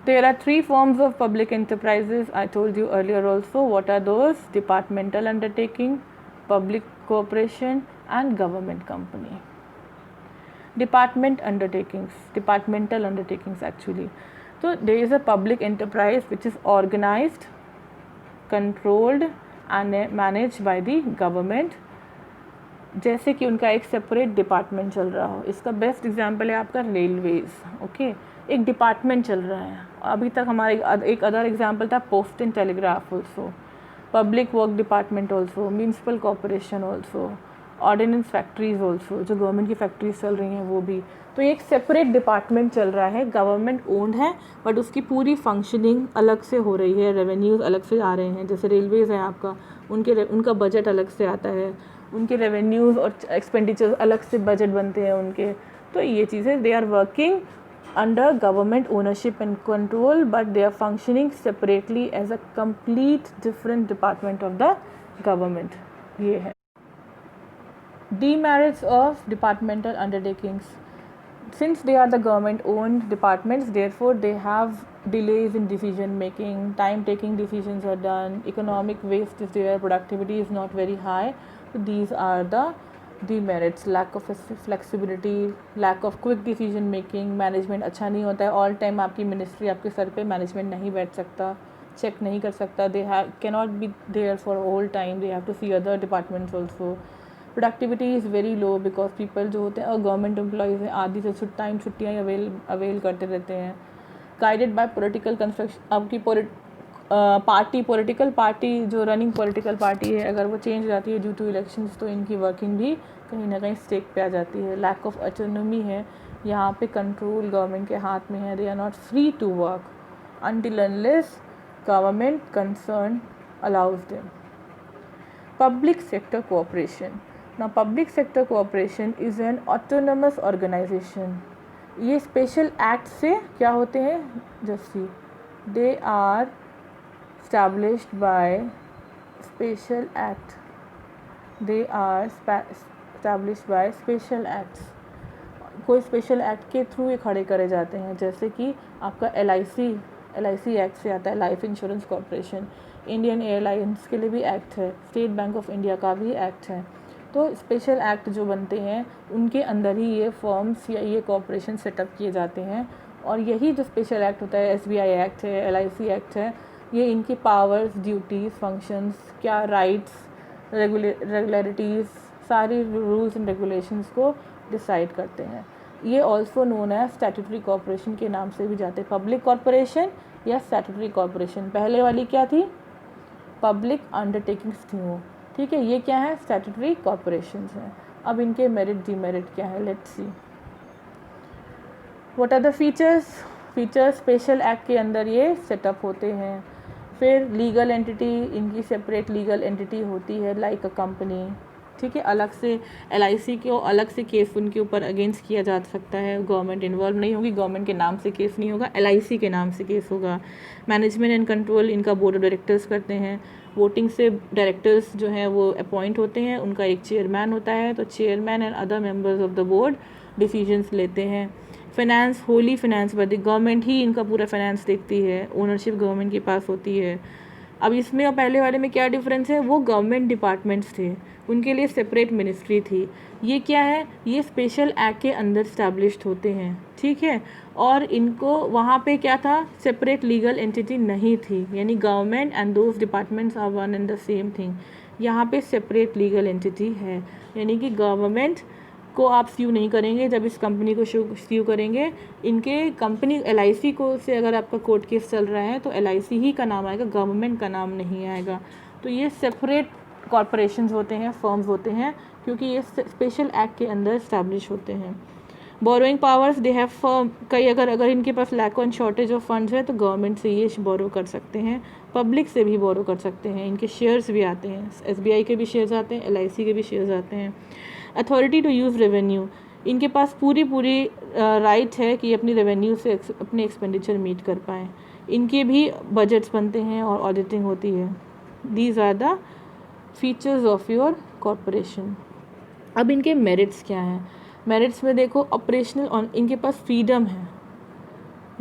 There are three forms of public enterprises. I told you earlier also. What are those? Departmental undertaking, public corporation, and government company. Departmental undertakings actually. So there is a public enterprise which is organized, controlled and managed by the government. जैसे कि उनका एक separate department चल रहा हो. इसका best example है आपका रेलवेज़. ओके, एक डिपार्टमेंट चल रहा है. अभी तक हमारा एक अदर एग्जांपल था post and telegraph also, public work department also, municipal corporation also, ordnance factories also, जो गवर्नमेंट की फैक्ट्रीज चल रही हैं वो भी. तो ये एक सेपरेट डिपार्टमेंट चल रहा है, गवर्नमेंट ओन्ड है, बट उसकी पूरी फंक्शनिंग अलग से हो रही है, रेवेन्यूज़ अलग से आ रहे हैं. जैसे रेलवेज़ है आपका, उनका बजट अलग से आता है, उनके रेवेन्यूज़ और एक्सपेंडिचर्स अलग से बजट बनते हैं उनके. तो ये चीज़ें they are working under government ownership and control, but they are functioning separately as a complete different department of the government. ये है demerits of departmental undertakings. Since they are the government owned departments, therefore they have delays in decision making, time taking decisions are done, economic waste is there, productivity is not very high. So these are the demerits. Lack of flexibility, lack of quick decision making, management अच्छा नहीं होता है. all time आपकी ministry आपके sir पे management नहीं बैठ सकता, चेक नहीं कर सकता. they cannot be there for all time, they have to see other departments also. Productivity is very low because people जो होते हैं और गवर्नमेंट एम्प्लॉयज़ हैं, आधी से छुट्टियाँ अवेल करते रहते हैं. Guided by political construction. आपकी पॉलिटिकल पार्टी जो रनिंग पॉलिटिकल पार्टी है, अगर वो चेंज हो जाती है ड्यू टू इलेक्शंस, तो इनकी वर्किंग भी कहीं ना कहीं स्टेक पे आ जाती है. लैक ऑफ ऑटोनॉमी है, यहाँ पे कंट्रोल गवर्नमेंट के हाथ में है. They are not free to work until unless government concern allows them. Public sector cooperation. Now public sector cooperation is an autonomous organization. ये स्पेशल एक्ट से क्या होते हैं? Just see, they are established by special act. They are established by special acts. कोई special act के through ये खड़े करे जाते हैं. जैसे कि आपका LIC एक्ट से आता है, life insurance corporation. Indian airlines के लिए भी एक्ट है, स्टेट बैंक ऑफ इंडिया का भी एक्ट है. तो स्पेशल एक्ट जो बनते हैं उनके अंदर ही ये फर्म्स या ये कॉर्पोरेशन सेटअप किए जाते हैं. और यही जो स्पेशल एक्ट होता है, SBI एक्ट है, LIC एक्ट है, ये इनकी पावर्स, ड्यूटीज़, फंक्शंस, क्या राइट्स, रेगुलरिटीज़, सारी रूल्स एंड रेगुलेशंस को डिसाइड करते हैं. ये ऑल्सो नोन है स्टैट्यूटरी कॉर्पोरेशन के नाम से भी जाते हैं. पब्लिक कॉर्पोरेशन या स्टैट्यूटरी कॉर्पोरेशन. पहले वाली क्या थी? पब्लिक अंडरटेकिंग्स थी वो. ठीक है, ये क्या है? स्टैट्यूटरी कॉर्पोरेशंस हैं. अब इनके मेरिट डीमेरिट क्या है, let's see. What are the features? Special act के अंदर ये सेटअप होते हैं. फिर लीगल एंटिटी, इनकी सेपरेट लीगल एंटिटी होती है लाइक अ कंपनी. ठीक है, अलग से LIC को अलग से केस उनके ऊपर अगेंस्ट किया जा सकता है. गवर्नमेंट इन्वॉल्व नहीं होगी, गवर्नमेंट के नाम से केस नहीं होगा, LIC के नाम से केस होगा. मैनेजमेंट एंड कंट्रोल इनका बोर्ड ऑफ डायरेक्टर्स करते हैं. वोटिंग से डायरेक्टर्स जो हैं वो अपॉइंट होते हैं, उनका एक चेयरमैन होता है. तो chairman and other members of the board decisions लेते हैं. Finance, wholly finance by the government ही इनका पूरा फाइनेंस देखती है, ओनरशिप गवर्नमेंट के पास होती है. अब इसमें और पहले वाले में क्या डिफरेंस है? वो गवर्नमेंट डिपार्टमेंट्स थे, उनके लिए सेपरेट मिनिस्ट्री थी. ये क्या है? ये स्पेशल एक्ट के अंदर स्टैब्लिश्ड होते हैं. ठीक है, और इनको वहाँ पे क्या था? सेपरेट लीगल एंटिटी नहीं थी, यानी government and those departments are one and the same thing. यहाँ पे सेपरेट लीगल एंटिटी है, यानी कि गवर्नमेंट को आप स्यू नहीं करेंगे जब इस कंपनी को स्यू करेंगे. इनके कंपनी LIC को से अगर आपका कोर्ट केस चल रहा है तो LIC ही का नाम आएगा, गवर्नमेंट का नाम नहीं आएगा. तो ये सेपरेट कॉर्पोरेशंस होते हैं, फर्म्स होते हैं, क्योंकि ये स्पेशल एक्ट के अंदर इस्टेब्लिश होते हैं. Borrowing powers, they have firm. कई अगर इनके पास lack on shortage of funds है तो गवर्नमेंट से ये बोरो कर सकते हैं, पब्लिक से भी बोरो कर सकते हैं. इनके शेयर्स भी आते हैं, SBI के भी शेयर्स आते हैं, LIC के भी शेयर्स आते हैं. अथॉरिटी टू यूज़ रेवेन्यू, इनके पास पूरी राइट है कि अपनी रेवेन्यू से अपने एक्सपेंडिचर मीट कर पाएँ. इनके भी बजट्स बनते हैं और ऑडिटिंग होती है. These are the features of your corporation. अब इनके मेरिट्स क्या हैं? मेरिट्स में देखो, ऑपरेशनल, इनके पास फ्रीडम है.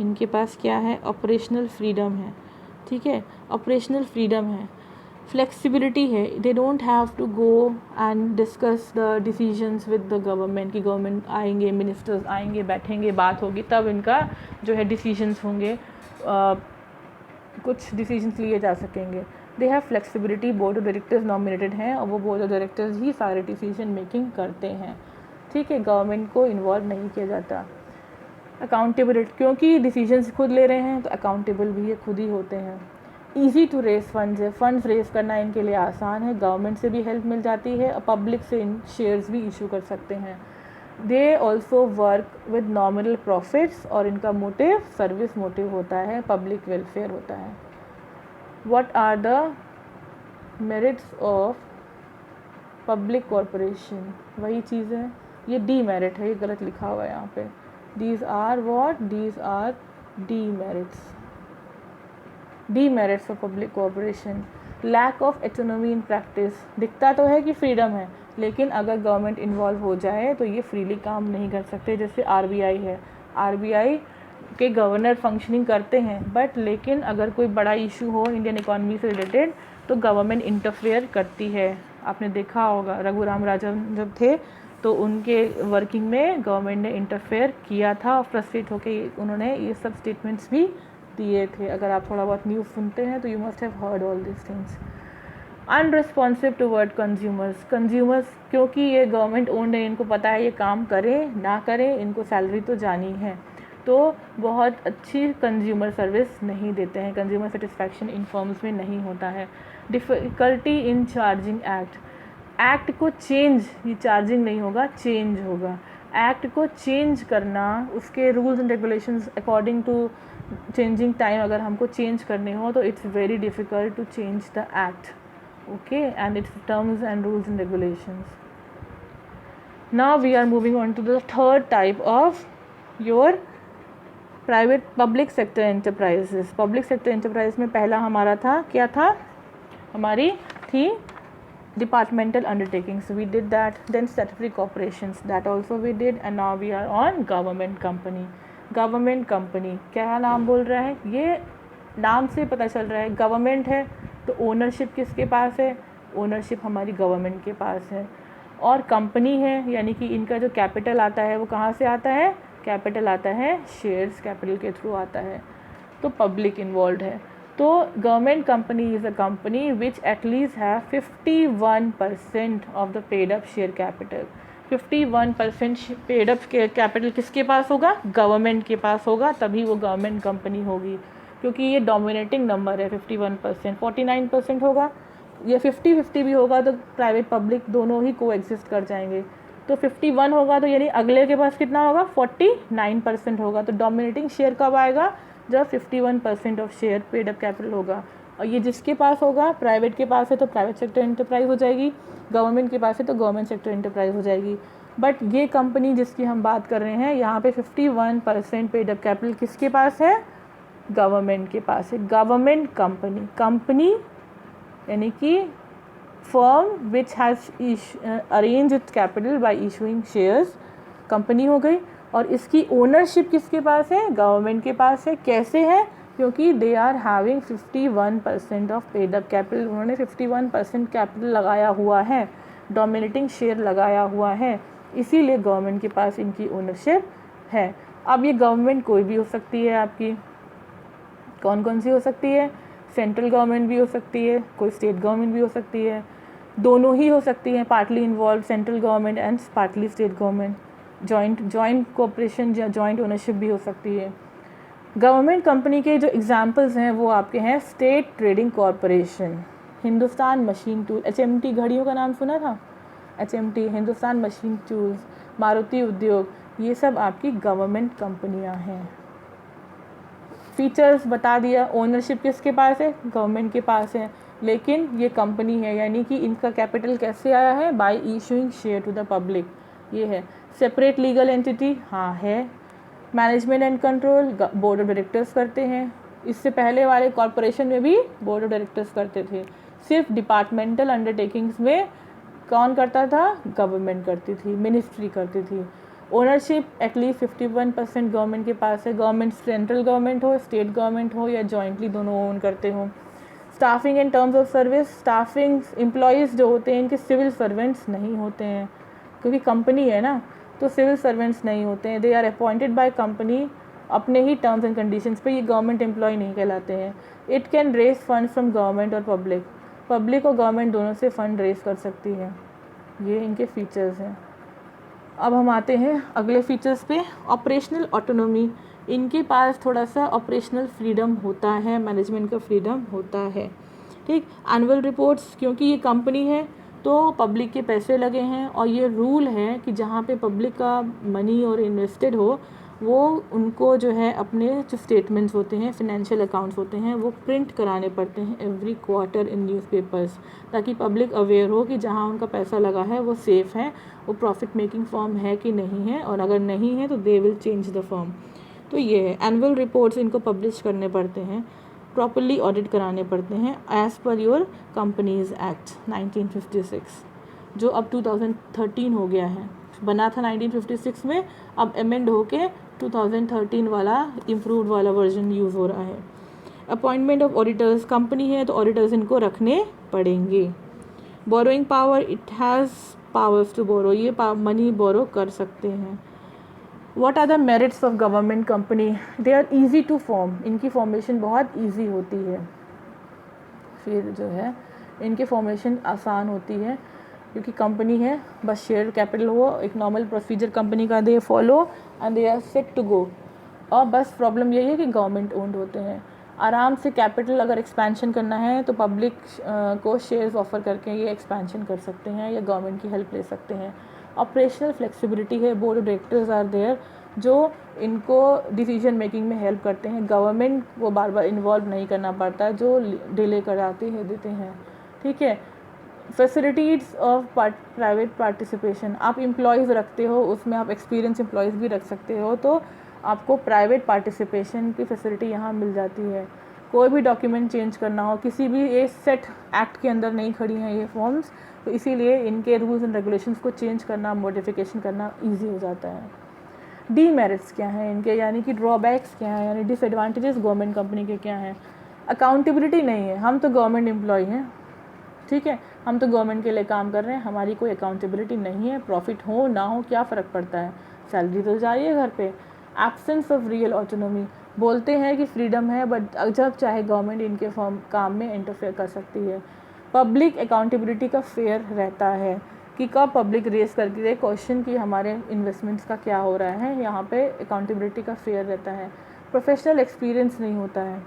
इनके पास क्या है, ऑपरेशनल फ्रीडम है, ठीक है, ऑपरेशनल फ्रीडम है, फ्लेक्सिबिलिटी है, they don't have to go and discuss the decisions with the government, कि गवर्नमेंट आएंगे, मिनिस्टर्स आएंगे, बैठेंगे, बात होगी, तब इनका जो है डिसीजंस होंगे, कुछ डिसीजंस लिए जा सकेंगे। They have flexibility, board of directors nominated हैं और वो बोर्ड ऑफ डायरेक्टर्स ही सारे डिसीजन मेकिंग करते हैं, ठीक है, गवर्नमेंट को इन्वॉल्व नहीं किया जाता। अकाउंटेबिलिटी, क्योंकि डिसीजंस खुद ले रहे हैं तो अकाउंटेबल भी ये खुद ही होते हैं। ईजी टू रेस फंड्स है, फंड्स रेस करना इनके लिए आसान है, गवर्नमेंट से भी हेल्प मिल जाती है और पब्लिक से इन शेयर्स भी इशू कर सकते हैं। They also work with nominal profits और इनका मोटिव सर्विस मोटिव होता है, पब्लिक वेलफेयर होता है। What are the merits of public corporation, वही चीज़ है, ये डीमेरिट है, ये गलत लिखा हुआ है यहाँ पे। These are what? These are demerits. Demerits of public cooperation. Lack of autonomy in practice. दिखता तो है कि फ्रीडम है, लेकिन अगर गवर्नमेंट इन्वॉल्व हो जाए तो ये फ्रीली काम नहीं कर सकते। जैसे आरबीआई है, आरबीआई के गवर्नर फंक्शनिंग करते हैं, बट लेकिन अगर कोई बड़ा इशू हो इंडियन इकोनॉमी से रिलेटेड तो गवर्नमेंट इंटरफेयर करती है। आपने देखा होगा रघुराम राजन जब थे तो उनके वर्किंग में गवर्नमेंट ने इंटरफेयर किया था और फ्रस्ट्रेट होकर उन्होंने ये सब स्टेटमेंट्स भी दिए थे। अगर आप थोड़ा बहुत न्यूज़ सुनते हैं तो you must have heard all this things. Unresponsive toward consumers, consumers क्योंकि ये गवर्नमेंट ओन्ड है, इनको पता है ये काम करें ना करें, इनको सैलरी तो जानी है, तो बहुत अच्छी कंज्यूमर सर्विस नहीं देते हैं, कंज्यूमर सेटिस्फैक्शन इन फर्म्स में नहीं होता है। डिफ़िकल्टी इन चार्जिंग एक्ट को चेंज, ये चार्जिंग नहीं होगा, चेंज होगा। एक्ट को चेंज करना, उसके rules and regulations according to changing time अगर हमको चेंज करने हो तो it's very difficult to change the act, okay, and its terms and rules and regulations. Now we are moving on to the third type of your private public sector enterprises. Public sector enterprise में पहला हमारा था, क्या था, हमारी थी departmental undertakings, we did that. Then statutory corporations, that also we did. And now we are on government company. Government company क्या नाम बोल रहा है, ये नाम से पता चल रहा है गवर्नमेंट है तो ओनरशिप किसके पास है, ओनरशिप हमारी गवर्नमेंट के पास है। और कंपनी है यानी कि इनका जो कैपिटल आता है वो कहाँ से आता है, कैपिटल आता है शेयर्स कैपिटल के थ्रू आता है, तो पब्लिक इन्वॉल्व है। तो government company is a company which at least have 51% of the paid up share capital. 51% paid up capital किसके पास होगा, गवर्नमेंट के पास होगा, तभी वो गवर्नमेंट कंपनी होगी, क्योंकि ये डोमिनेटिंग नंबर है 51%। 49% होगा या 50-50 भी होगा तो प्राइवेट पब्लिक दोनों ही को एग्जिस्ट कर जाएंगे। तो 51 होगा तो यानी अगले के पास कितना होगा, 49% होगा। तो डोमिनेटिंग शेयर कब आएगा, जब 51% of share paid up capital होगा। और ये जिसके पास होगा, प्राइवेट के पास है तो प्राइवेट सेक्टर एंटरप्राइज हो जाएगी, गवर्नमेंट के पास है तो गवर्नमेंट सेक्टर एंटरप्राइज हो जाएगी। बट ये कंपनी जिसकी हम बात कर रहे हैं यहाँ पे 51% पेड अप कैपिटल किसके पास है, गवर्नमेंट के पास है। गवर्नमेंट कंपनी, कंपनी यानी कि firm which has arrange it's capital by issuing shares, company हो गई। और इसकी ओनरशिप किसके पास है, गवर्नमेंट के पास है। कैसे है, क्योंकि they are having 51% of paid up capital, उन्होंने 51% कैपिटल लगाया हुआ है, डोमिनेटिंग शेयर लगाया हुआ है, इसीलिए गवर्नमेंट के पास इनकी ओनरशिप है। अब ये गवर्नमेंट कोई भी हो सकती है आपकी, कौन कौन सी हो सकती है, सेंट्रल गवर्नमेंट भी हो सकती है, कोई स्टेट गवर्नमेंट भी हो सकती है, दोनों ही हो सकती हैं, partly involve central government and partly state government, joint cooperation या जॉइंट ओनरशिप भी हो सकती है। गवर्नमेंट कंपनी के जो एग्जांपल्स हैं वो आपके हैं state trading corporation, Hindustan machine tool, HMT घड़ियों का नाम सुना था, HMT, Hindustan machine tools, Maruti उद्योग, ये सब आपकी गवर्नमेंट कंपनियां हैं। फीचर्स बता दिया, ओनरशिप किसके पास है, गवर्नमेंट के पास है, लेकिन ये कंपनी है यानी कि इनका कैपिटल कैसे आया है, by issuing share to the public, ये है। सेपरेट लीगल एंटिटी, हाँ है। Management and control board of directors करते हैं, इससे पहले वाले कॉरपोरेशन में भी बोर्ड ऑफ डायरेक्टर्स करते थे। सिर्फ डिपार्टमेंटल अंडरटेकिंग्स में कौन करता था, गवर्नमेंट करती थी, मिनिस्ट्री करती थी। ओनरशिप एटलीस्ट 51% गवर्नमेंट के पास है, गवर्नमेंट सेंट्रल गवर्नमेंट हो, स्टेट गवर्नमेंट हो या जॉइंटली दोनों ओन करते हो। Staffing and terms of service, staffing employees जो होते हैं इनके सिविल सर्वेंट्स नहीं होते हैं, क्योंकि कंपनी है ना, तो सिविल सर्वेंट्स नहीं होते हैं। They are appointed by company अपने ही टर्म्स एंड कंडीशंस पे, ये गवर्नमेंट एम्प्लॉय नहीं कहलाते हैं। It can raise fund from government और पब्लिक और गवर्नमेंट दोनों से फ़ंड रेज कर सकती है। ये इनके फीचर्स हैं। अब हम आते हैं अगले फीचर्स पे। ऑपरेशनल ऑटोनॉमी, इनके पास थोड़ा सा ऑपरेशनल फ्रीडम होता है, मैनेजमेंट का फ्रीडम होता है। ठीक, एनुअल रिपोर्ट्स, क्योंकि ये कंपनी है तो पब्लिक के पैसे लगे हैं और ये रूल है कि जहाँ पे पब्लिक का मनी और इन्वेस्टेड हो वो उनको जो है अपने जो स्टेटमेंट्स होते हैं, फिनेंशियल अकाउंट्स होते हैं, वो प्रिंट कराने पड़ते हैं एवरी क्वार्टर इन न्यूज़पेपर्स, ताकि पब्लिक अवेयर हो कि जहाँ उनका पैसा लगा है वो सेफ़ है, वो प्रॉफिट मेकिंग फर्म है कि नहीं है, और अगर नहीं है तो they will change the firm. तो ये है, एनुअल रिपोर्ट्स इनको पब्लिश करने पड़ते हैं, प्रॉपरली ऑडिट कराने पड़ते हैं as per your companies act 1956, जो अब 2013 हो गया है। बना था 1956 में, अब अमेंड होके 2013 वाला इम्प्रूव्ड वाला वर्जन यूज़ हो रहा है। अपॉइंटमेंट ऑफ ऑडिटर्स, कंपनी है तो ऑडिटर्स इनको रखने पड़ेंगे। Borrowing power, it has powers to borrow, ये मनी बोरो कर सकते हैं। What are the merits of government company? They are easy to form, इनकी फॉर्मेशन बहुत ईजी होती है। फिर जो है इनकी फॉर्मेशन आसान होती है, क्योंकि कंपनी है, बस शेयर कैपिटल हो, एक नॉर्मल प्रोसीजर कंपनी का they follow and they are set to go. और बस प्रॉब्लम यही है कि गवर्नमेंट ओन्ड होते हैं। आराम से कैपिटल अगर एक्सपेंशन करना है तो पब्लिक को शेयर्स ऑफर करके ये एक्सपेंशन कर सकते हैं या गवर्नमेंट की हेल्प ले सकते हैं। ऑपरेशनल फ्लेक्सिबिलिटी है, board of directors are there जो इनको डिसीजन मेकिंग में हेल्प करते हैं। गवर्नमेंट को बार बार इन्वॉल्व नहीं करना पड़ता, जो डिले कराते हैं देते हैं। ठीक है, फैसिलिटीज़ ऑफ प्राइवेट पार्टिसिपेशन, आप एम्प्लॉयज़ रखते हो, उसमें आप एक्सपीरियंस एम्प्लॉयज़ भी रख सकते हो, तो आपको प्राइवेट पार्टिसिपेशन की फैसिलिटी यहाँ मिल जाती है। कोई भी डॉक्यूमेंट चेंज करना हो, किसी भी ये सेट एक्ट के अंदर नहीं खड़ी हैं ये फॉर्म्स, तो इसीलिए इनके रूल्स एंड रेगुलेशंस को चेंज करना, मॉडिफिकेशन करना ईजी हो जाता है। डीमेरिट्स क्या हैं इनके, यानी कि ड्रॉबैक्स क्या हैं, यानी डिसएडवांटेजेस गवर्नमेंट कंपनी के क्या हैं? अकाउंटेबिलिटी नहीं है, हम तो गवर्नमेंट एम्प्लॉय हैं, ठीक है, हम तो गवर्नमेंट के लिए काम कर रहे हैं, हमारी कोई अकाउंटेबिलिटी नहीं है। प्रॉफिट हो ना हो क्या फ़र्क पड़ता है, सैलरी तो जा रही है घर पे। एब्सेंस ऑफ रियल ऑटोनॉमी, बोलते हैं कि फ्रीडम है, बट जब चाहे गवर्नमेंट इनके फॉर्म काम में इंटरफेयर कर सकती है। पब्लिक अकाउंटेबिलिटी का फेयर रहता है कि कब पब्लिक रेस करती है क्वेश्चन कि हमारे इन्वेस्टमेंट्स का क्या हो रहा है, यहाँ पे अकाउंटेबिलिटी का फेयर रहता है। प्रोफेशनल एक्सपीरियंस नहीं होता है,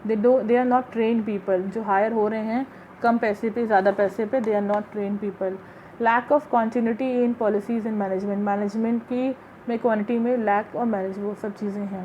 they are not trained people, जो हायर हो रहे हैं कम पैसे पे, ज़्यादा पैसे पे, they are not trained people. Lack of continuity in policies and management की में क्वांटिटी में लैक और मैनेज, वो सब चीज़ें हैं।